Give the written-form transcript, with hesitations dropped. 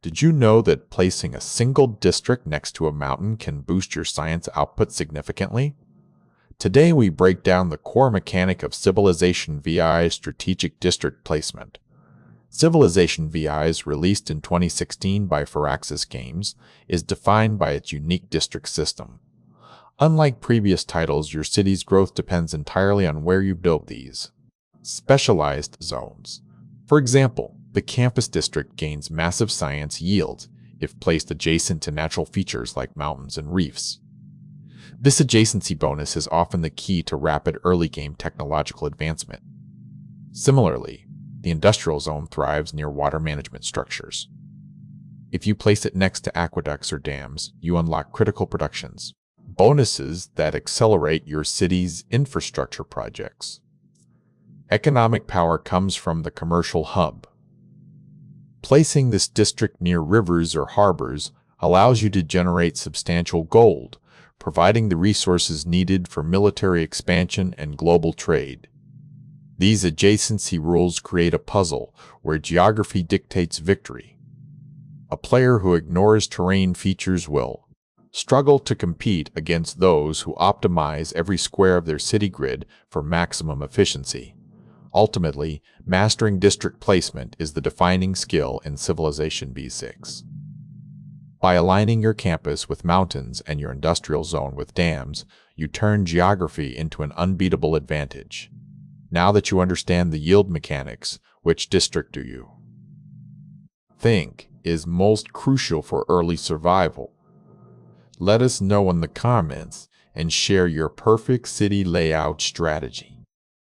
Did you know that placing a single district next to a mountain can boost your science output significantly? Today we break down the core mechanic of Civilization VI's strategic district placement. Civilization VI's, released in 2016 by Firaxis Games, is defined by its unique district system. Unlike previous titles, your city's growth depends entirely on where you build these specialized zones. For example, the campus district gains massive science yield if placed adjacent to natural features like mountains and reefs. This adjacency bonus is often the key to rapid early-game technological advancement. Similarly, the industrial zone thrives near water management structures. If you place it next to aqueducts or dams, you unlock critical productions, bonuses that accelerate your city's infrastructure projects. Economic power comes from the commercial hub. Placing this district near rivers or harbors allows you to generate substantial gold, providing the resources needed for military expansion and global trade. These adjacency rules create a puzzle where geography dictates victory. A player who ignores terrain features will struggle to compete against those who optimize every square of their city grid for maximum efficiency. Ultimately, mastering district placement is the defining skill in Civilization V6. By aligning your campus with mountains and your industrial zone with dams, you turn geography into an unbeatable advantage. Now that you understand the yield mechanics, which district do you think is most crucial for early survival? Let us know in the comments and share your perfect city layout strategy.